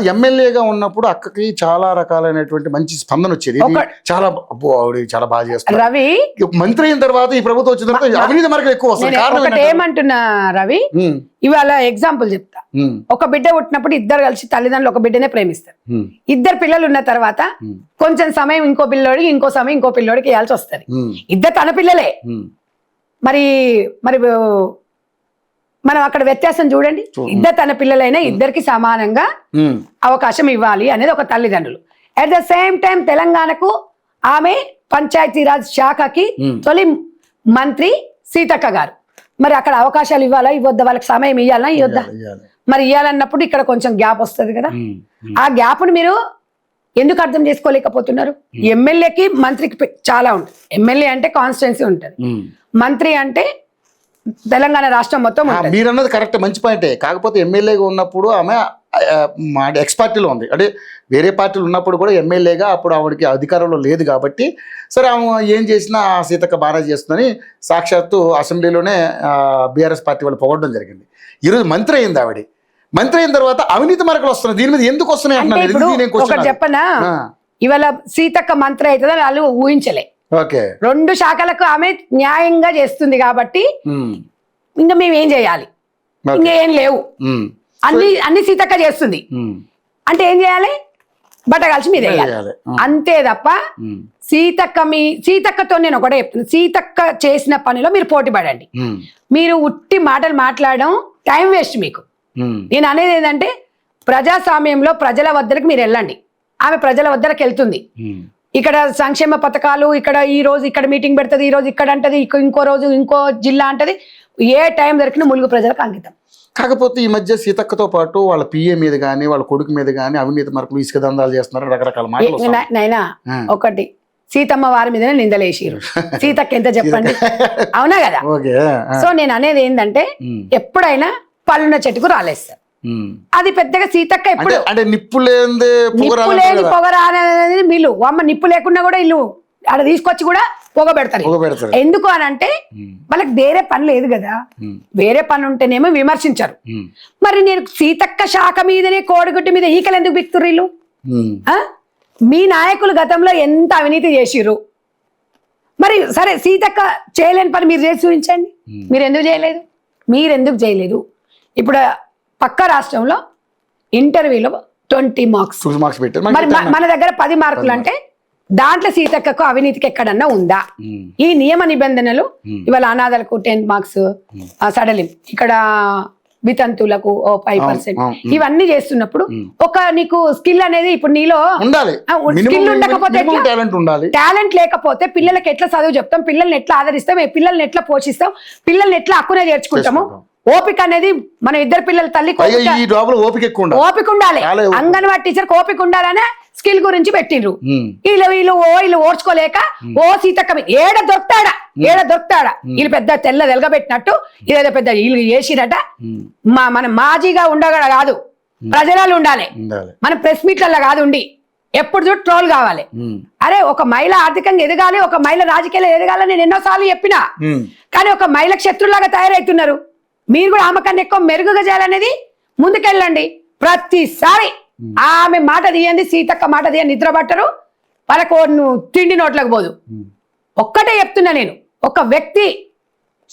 కాదు ఎమ్మెల్యేగా ఉన్నప్పుడు అక్కకి చాలా రకాలైనటువంటి మంచి స్పందన వచ్చేది. చాలా ఆవిడ చాలా బాగా చేస్తారు. రవి మంత్రి అయిన తర్వాత ఈ ప్రభుత్వం వచ్చిన తర్వాత అవినీతి మరకలు ఎక్కువ వస్తాయి. కారణం ఏమంటున్నా రవి, ఇవాళ ఎగ్జాంపుల్ చెప్తా. ఒక బిడ్డ పుట్టినప్పుడు ఇద్దరు కలిసి తల్లిదండ్రులు ఒక బిడ్డనే ప్రేమిస్తారు. ఇద్దరు పిల్లలు ఉన్న తర్వాత కొంచెం సమయం ఇంకో పిల్లోడికి, ఇంకో సమయం ఇంకో పిల్లోడికి ఇవ్వాల్సి వస్తుంది. ఇద్దరు తన పిల్లలే. మరి మరి మనం అక్కడ వ్యత్యాసం చూడండి. ఇద్దరు తన పిల్లలైనా ఇద్దరికి సమానంగా అవకాశం ఇవ్వాలి అనేది ఒక తల్లిదండ్రులు. అట్ ద సేమ్ టైం తెలంగాణకు ఆమె పంచాయతీరాజ్ శాఖకి తొలి మంత్రి సీతక్క గారు. మరి అక్కడ అవకాశాలు ఇవ్వాలా ఇవ్వద్దా, వాళ్ళకి సమయం ఇవ్వాలా ఇవ్వద్దా? మరి ఇవ్వాలన్నప్పుడు ఇక్కడ కొంచెం గ్యాప్ వస్తుంది కదా. ఆ గ్యాప్ను మీరు ఎందుకు అర్థం చేసుకోలేకపోతున్నారు? ఎమ్మెల్యేకి మంత్రికి చాలా ఉంటుంది. ఎమ్మెల్యే అంటే కాన్స్టిట్యున్సీ ఉంటుంది, మంత్రి అంటే తెలంగాణ రాష్ట్రం మొత్తం. మీరు అన్నది కరెక్ట్, మంచి పాయింటే. కాకపోతే ఎమ్మెల్యేగా ఉన్నప్పుడు ఆమె ఎక్స్ పార్టీలో ఉంది, అంటే వేరే పార్టీలు ఉన్నప్పుడు కూడా ఎమ్మెల్యేగా అప్పుడు ఆవిడకి అధికారంలో లేదు కాబట్టి సరే ఆమె ఏం చేసినా సీతక్క బాగా చేస్తుందని సాక్షాత్తు అసెంబ్లీలోనే బీఆర్ఎస్ పార్టీ వాళ్ళు పొగడడం జరిగింది. ఈరోజు మంత్రి అయింది ఆవిడ. మంత్రి అయిన తర్వాత అవినీతి మరకలు వస్తున్నాయి. దీని మీద ఎందుకు వస్తున్నాయి చెప్పనా? ఇవాళ సీతక్క మంత్రి అవుతుందని వాళ్ళు ఊహించలే. రెండు శాఖలకు ఆమె న్యాయంగా చేస్తుంది కాబట్టి ఇంకా మేము ఏం చేయాలి, ఇంకా ఏం లేవు, అన్ని సీతక్క చేస్తుంది అంటే ఏం చేయాలి? బట్ట కలిసి మీద వేయాలి అంతే తప్ప సీతక్కతో నేను ఒకటే చెప్తున్నా, సీతక్క చేసిన పనిలో మీరు పోటీ పడండి. మీరు ఉట్టి మాటలు మాట్లాడడం టైం వేస్ట్ మీకు. నేను అనేది ఏంటంటే ప్రజాస్వామ్యంలో ప్రజల వద్దకు మీరు వెళ్ళండి. ఆమె ప్రజల వద్దకు వెళ్తుంది. ఇక్కడ సంక్షేమ పథకాలు, ఇక్కడ ఈ రోజు ఇక్కడ మీటింగ్ పెడుతుంది, ఈ రోజు ఇక్కడ అంటది, ఇంకో రోజు ఇంకో జిల్లా అంటది. ఏ టైం దొరికినా ములుగు ప్రజలకు అంకితం. కాకపోతే ఈ మధ్య సీతక్కతో పాటు వాళ్ళ పిఏ మీద కానీ వాళ్ళ కొడుకు మీద కానీ అవినీతి మరకలు, ఇసుక దందాలు చేస్తున్నారు, రకరకాల మాటలు. నైనా ఒకటి సీతమ్మ వారి మీదనే నిందలేసిరు, సీతక్క ఎంత చెప్పండి, అవునా కదా? సో నేను అనేది ఏంటంటే ఎప్పుడైనా పళ్ళున్న చెట్టుకు రాలేస్తారు. అది పెద్దగా సీతక్క ఎప్పుడు అంటే నిప్పు లేని పొగ అనేది వీళ్ళు అమ్మ నిప్పు లేకుండా కూడా వీళ్ళు ఆడ తీసుకొచ్చి కూడా పొగ పెడతారు. ఎందుకు అని అంటే వాళ్ళకి వేరే పని లేదు కదా. వేరే పని ఉంటేనేమో విమర్శించరు. మరి నేను సీతక్క శాఖ మీదనే కోడిగుడ్డు మీద ఈకలు ఎందుకు బిక్తురు వీళ్ళు? మీ నాయకులు గతంలో ఎంత అవినీతి చేసిర్రు. మరి సరే సీతక్క చేయలేని పని మీరు చేసి చూపించండి. మీరు ఎందుకు చేయలేదు? ఇప్పుడు పక్క రాష్ట్రంలో ఇంటర్వ్యూలో 20 మార్క్స్ మరి మన దగ్గర 10 మార్కులు అంటే దాంట్లో సీతక్కకు అవినీతికి ఎక్కడన్నా ఉందా? ఈ నియమ నిబంధనలు ఇవాళ అనాథలకు 10 మార్క్స్ సడలిం, ఇక్కడ వితంతులకు 5%, ఇవన్నీ చేస్తున్నప్పుడు ఒక నీకు స్కిల్ అనేది ఇప్పుడు నీలో స్కిల్ ఉండకపోతే టాలెంట్ లేకపోతే పిల్లలకి ఎట్లా చదువు చెప్తాం, పిల్లల్ని ఎట్లా ఆదరిస్తాం, పిల్లల్ని ఎట్లా పోషిస్తాం, పిల్లల్ని ఎట్లా హక్కునే చేర్చుకుంటాము? ఓపిక అనేది మన ఇద్దరు పిల్లల తల్లి ఓపిక ఉండాలి. అంగన్వాడీ టీచర్ ఓపిక ఉండాలనే స్కిల్ గురించి పెట్టిండ్రు. వీళ్ళు ఓర్చుకోలేక సీతక్క ఏడ దొరుకుతాడా వీళ్ళు పెద్ద తెల్ల వెలగబెట్టినట్టు ఇదేదో పెద్ద వీళ్ళు చేసిరట. మన మాజీగా ఉండగా కాదు, ప్రజలలో ఉండాలి. మన ప్రెస్ మీట్లలో కాదు ఉండి ఎప్పుడు చూడు ట్రోల్ కావాలి. అరే ఒక మహిళ ఆర్థికంగా ఎదగాలి, ఒక మహిళ రాజకీయాలు ఎదగాలని నేను ఎన్నోసార్లు చెప్పినా, కానీ ఒక మహిళకు శత్రులాగా తయారవుతున్నారు. మీరు కూడా ఆమె కన్నా ఎక్కువ మెరుగుగా చేయాలనేది ముందుకెళ్ళండి. ప్రతిసారి ఆమె మాట తీయండి, సీతక్క మాట తీయండి, నిద్ర పట్టరు, వాళ్ళకు తిండి నోట్లకు పోదు. ఒక్కటే చెప్తున్నా నేను, ఒక వ్యక్తి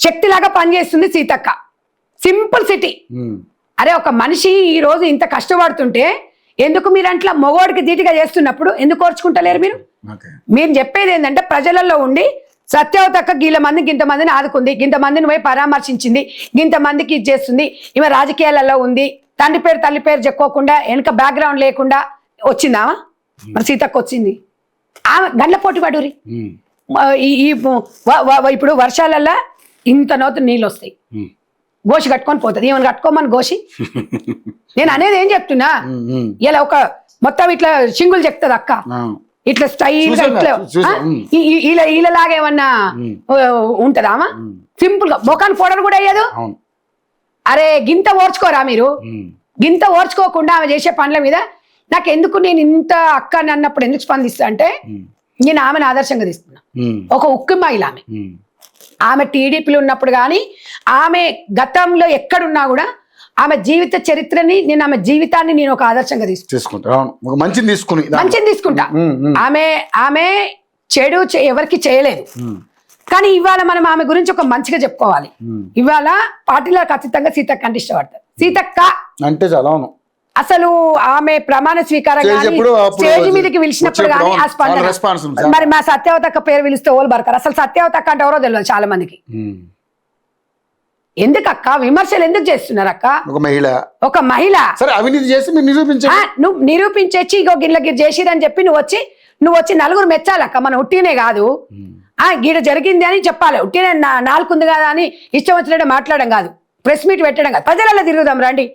శక్తిలాగా పనిచేస్తుంది సీతక్క. Simple city. అరే ఒక మనిషి ఈ రోజు ఇంత కష్టపడుతుంటే ఎందుకు మీరు అంట్లా మగోడికి ధీటుగా చేస్తున్నప్పుడు ఎందుకు ఓర్చుకుంటలేరు? మీరు చెప్పేది ఏంటంటే ప్రజలలో ఉండి సత్యవతక్క గీలమందికి ఇంతమందిని ఆదుకుంది, ఇంతమందిని పోయి పరామర్శించింది, ఇంతమందికి ఇది చేస్తుంది, ఈమె రాజకీయాలలో ఉంది, తండ్రి పేరు తల్లి పేరు చెప్పుకోకుండా వెనక బ్యాక్గ్రౌండ్ లేకుండా వచ్చిందా? మరి సీతక్క వచ్చింది. ఆమె గండ్ల పోటీ పడురి. ఇప్పుడు వర్షాలల్లో ఇంత నోతు నీళ్ళు వస్తాయి, గోషి కట్టుకొని పోతుంది. ఏమని కట్టుకోమని గోషి? నేను అనేది ఏం చెప్తున్నా, ఇలా ఒక మొత్తం ఇట్లా సింగులు చెప్తుంది అక్క, ఇట్లా స్టైల్ గా ఇట్లా ఈలలాగా ఏమన్నా ఉంటదా? సింపుల్ గా మొఖాన్ని పౌడర్ కూడా అయ్యదు. అరే గింత ఓర్చుకోరా మీరు? గింత ఓర్చుకోకుండా ఆమె చేసే పనుల మీద నాకు ఎందుకు, నేను ఇంత అక్క అని అన్నప్పుడు ఎందుకు స్పందిస్తా అంటే నేను ఆమెను ఆదర్శంగా తీసుకున్నా. ఒక ఉక్కు మహిళ ఆమె టీడీపీలో ఉన్నప్పుడు కానీ ఆమె గతంలో ఎక్కడున్నా కూడా ఆమె జీవిత చరిత్రని నేను ఆమె జీవితాన్ని నేను ఒక ఆదర్శంగా తీసుకుంటా. అవును, ఒక మంచిని తీసుకుని మంచిని తీసుకుంటా. ఆమె చెడు ఎవరికి చేయలేదు, కానీ ఇవాళ మనం ఆమె గురించి ఒక మంచిగా చెప్పుకోవాలి. ఇవాళ పార్టీలకు ఖచ్చితంగా సీతక్క అంటే ఇష్టపడతారు. సీతక్క అంటే చాలా అవును. అసలు ఆమె ప్రమాణ స్వీకారం స్టేజ్ మీదకి పిలిచినప్పుడు కానీ ఆ స్పందన, మరి మా సత్యవతక్క పేరు పిలిస్తే ఓళ్ళు బరకారు. అసలు సత్యవతక్క అంటే ఎవరో తెలియదు చాలా మందికి. ఎందుకక్క విమర్శలు ఎందుకు చేస్తున్నారు అక్క? ఒక మహిళ సరే అవినీతి చేసి మీరు నిరూపించారు. నువ్వు నిరూపించేసి ఇగో గిట్ల చేసిరని చెప్పి నువ్వు వచ్చి నలుగురు మెచ్చాలక్క. మన ఉట్టినే కాదు, గీడ జరిగింది అని చెప్పాలి. ఉట్టినే నాలుగుంది కదా అని ఇష్టం వచ్చినట్టు మాట్లాడడం కాదు, ప్రెస్ మీట్ పెట్టడం కాదు. ప్రజలలో తిరుగుదాం రండి.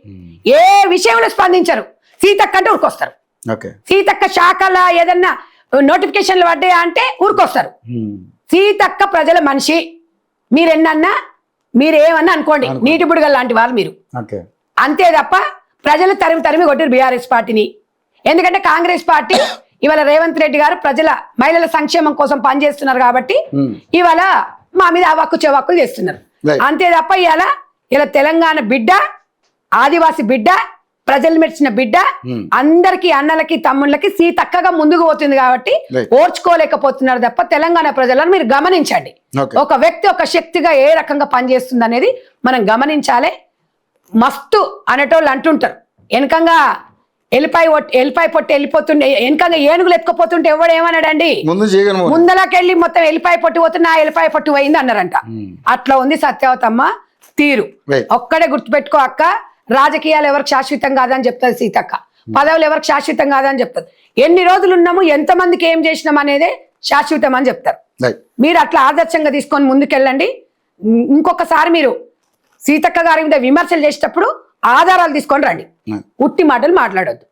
ఏ విషయంలో స్పందించరు. సీతక్క అంటే ఊరుకొస్తారు. సీతక్క శాఖల ఏదన్నా నోటిఫికేషన్లు పడ్డాయా అంటే ఊరుకొస్తారు. సీతక్క ప్రజల మనిషి. మీరేమన్నా అనుకోండి, నీటి బుడగ లాంటి వాళ్ళు మీరు, అంతే తప్ప ప్రజలు తరిమి కొట్టారు బీఆర్ఎస్ పార్టీని. ఎందుకంటే కాంగ్రెస్ పార్టీ ఇవాళ రేవంత్ రెడ్డి గారు మహిళల సంక్షేమం కోసం పనిచేస్తున్నారు కాబట్టి ఇవాళ మా మీద అవాక్కు చెవాక్కులు చేస్తున్నారు. అంతే తప్ప ఇలా తెలంగాణ బిడ్డ, ఆదివాసి బిడ్డ, ప్రజలు మెచ్చిన బిడ్డ, అందరికి అన్నలకి తమ్ముళ్ళకి సీతక్కగా ముందుకు పోతుంది కాబట్టి ఓర్చుకోలేకపోతున్నారు తప్ప తెలంగాణ ప్రజలను మీరు గమనించండి. ఒక వ్యక్తి ఒక శక్తిగా ఏ రకంగా పనిచేస్తుంది అనేది మనం గమనించాలి. మస్తు అనేటోళ్ళు అంటుంటారు, వెనకంగా ఎల్లిపాయ పొట్టి వెళ్ళిపోతుండే, వెనకంగా ఏనుగులు ఎత్తుకుపోతుంటే ఎవడు ఏమన్నాడండి, ముందలకెళ్ళి మొత్తం ఎల్లిపాయ పొట్టి పోతున్నా ఎల్లిపాయ పొట్టి పోయింది అన్నారంట. అట్లా ఉంది సత్యవతమ్మ తీరు. ఒక్కడే గుర్తుపెట్టుకో అక్క, రాజకీయాలు ఎవరికి శాశ్వతం కాదని చెప్తుంది సీతక్క, పదవులు ఎవరికి శాశ్వతం కాదని చెప్తుంది. ఎన్ని రోజులు ఉన్నాము, ఎంతమందికి ఏం చేసినాం అనేదే శాశ్వతం అని చెప్తారు. మీరు అట్లా ఆదర్శంగా తీసుకొని ముందుకెళ్ళండి. ఇంకొకసారి మీరు సీతక్క గారి మీద విమర్శలు చేసేటప్పుడు ఆధారాలు తీసుకొని రండి, ఉట్టి మాటలు మాట్లాడొద్దు.